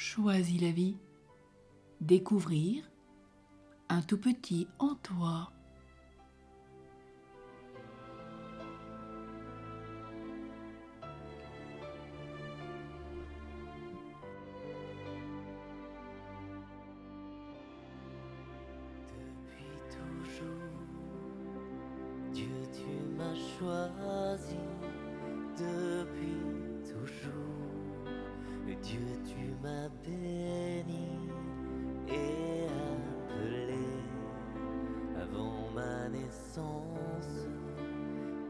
Choisis la vie. Découvrir un tout petit en toi. Depuis toujours, Dieu, tu m'as choisi. Depuis toujours, Dieu, tu m'as béni et appelé. Avant ma naissance,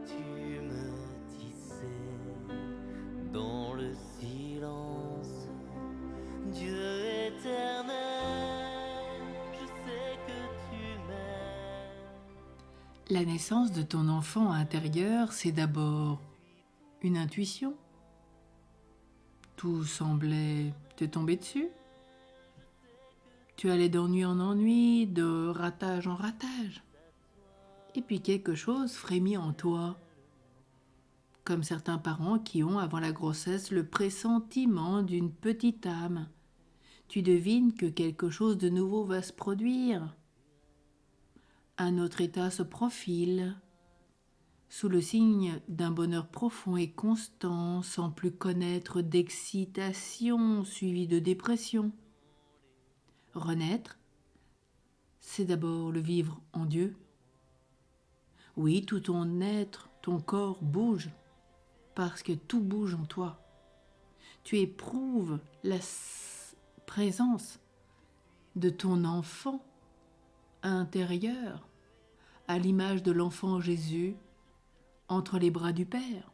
tu me tissais dans le silence. Dieu éternel, je sais que tu m'aimes. La naissance de ton enfant intérieur, c'est d'abord une intuition. Tout semblait te tomber dessus. Tu allais d'ennui en ennui, de ratage en ratage. Et puis quelque chose frémit en toi. Comme certains parents qui ont, avant la grossesse, le pressentiment d'une petite âme. Tu devines que quelque chose de nouveau va se produire. Un autre état se profile, sous le signe d'un bonheur profond et constant, sans plus connaître d'excitation suivie de dépression. Renaître, c'est d'abord le vivre en Dieu. Oui, tout ton être, ton corps bouge, parce que tout bouge en toi. Tu éprouves la présence de ton enfant intérieur, à l'image de l'enfant Jésus, entre les bras du Père.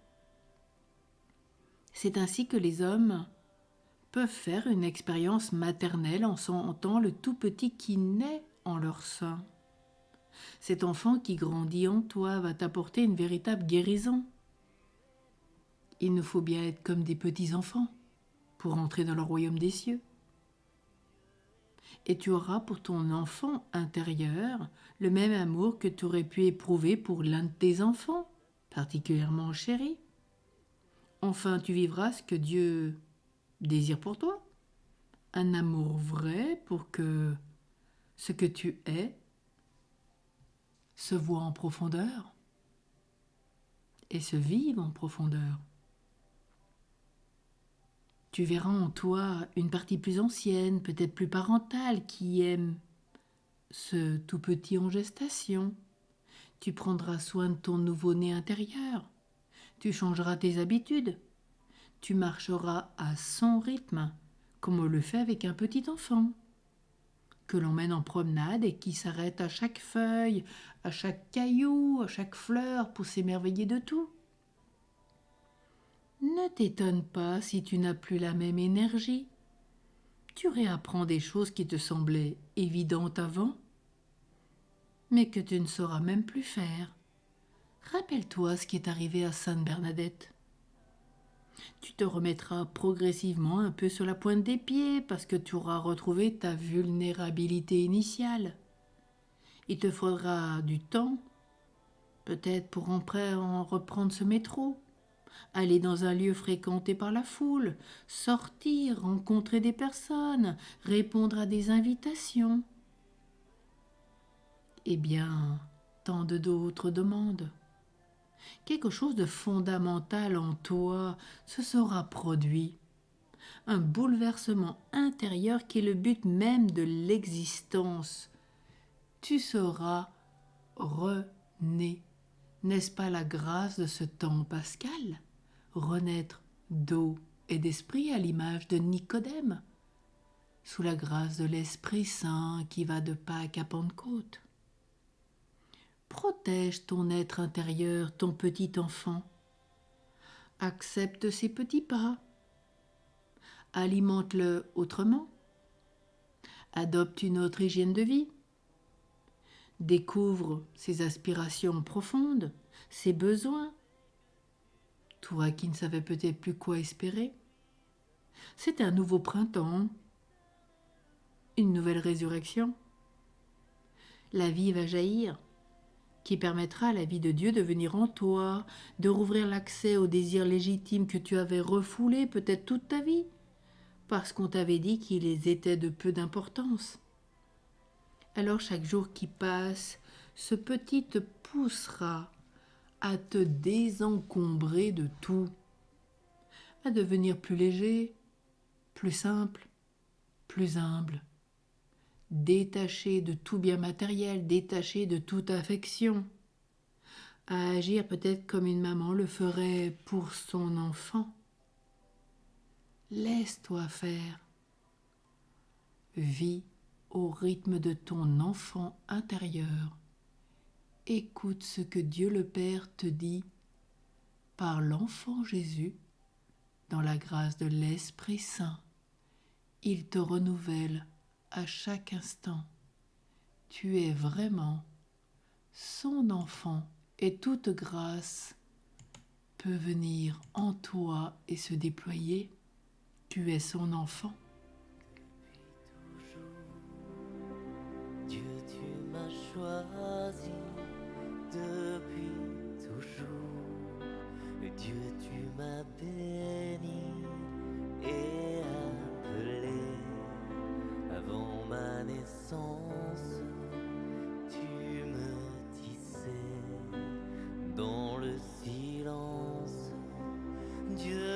C'est ainsi que les hommes peuvent faire une expérience maternelle en sentant le tout petit qui naît en leur sein. Cet enfant qui grandit en toi va t'apporter une véritable guérison. Il nous faut bien être comme des petits-enfants pour entrer dans le royaume des cieux. Et tu auras pour ton enfant intérieur le même amour que tu aurais pu éprouver pour l'un de tes enfants, particulièrement chéri. Enfin, tu vivras ce que Dieu désire pour toi. Un amour vrai pour que ce que tu es se voit en profondeur et se vive en profondeur. Tu verras en toi une partie plus ancienne, peut-être plus parentale, qui aime ce tout petit en gestation. Tu prendras soin de ton nouveau-né intérieur. Tu changeras tes habitudes. Tu marcheras à son rythme, comme on le fait avec un petit enfant, que l'on mène en promenade et qui s'arrête à chaque feuille, à chaque caillou, à chaque fleur pour s'émerveiller de tout. Ne t'étonne pas si tu n'as plus la même énergie. Tu réapprends des choses qui te semblaient évidentes avant, mais que tu ne sauras même plus faire. Rappelle-toi ce qui est arrivé à Sainte Bernadette. Tu te remettras progressivement un peu sur la pointe des pieds parce que tu auras retrouvé ta vulnérabilité initiale. Il te faudra du temps, peut-être pour en reprendre ce métro, aller dans un lieu fréquenté par la foule, sortir, rencontrer des personnes, répondre à des invitations. Eh bien, tant d'autres demandes. Quelque chose de fondamental en toi se sera produit. Un bouleversement intérieur qui est le but même de l'existence. Tu seras rené. N'est-ce pas la grâce de ce temps pascal? Renaître d'eau et d'esprit à l'image de Nicodème, sous la grâce de l'Esprit Saint qui va de Pâques à Pentecôte. Protège ton être intérieur, ton petit enfant. Accepte ses petits pas. Alimente-le autrement. Adopte une autre hygiène de vie. Découvre ses aspirations profondes, ses besoins. Toi qui ne savais peut-être plus quoi espérer. C'est un nouveau printemps, une nouvelle résurrection. La vie va jaillir, qui permettra à la vie de Dieu de venir en toi, de rouvrir l'accès aux désirs légitimes que tu avais refoulés peut-être toute ta vie, parce qu'on t'avait dit qu'ils étaient de peu d'importance. Alors chaque jour qui passe, ce petit te poussera à te désencombrer de tout, à devenir plus léger, plus simple, plus humble, détaché de tout bien matériel, détaché de toute affection, à agir peut-être comme une maman le ferait pour son enfant. Laisse-toi faire. Vis au rythme de ton enfant intérieur. Écoute ce que Dieu le Père te dit par l'enfant Jésus dans la grâce de l'Esprit Saint. Il te renouvelle à chaque instant. Tu es vraiment son enfant et toute grâce peut venir en toi et se déployer. Tu es son enfant. Dieu, tu m'as choisi depuis toujours. Et Dieu, tu m'as béni et appelé avant ma naissance. Tu me tissais dans le silence. Dieu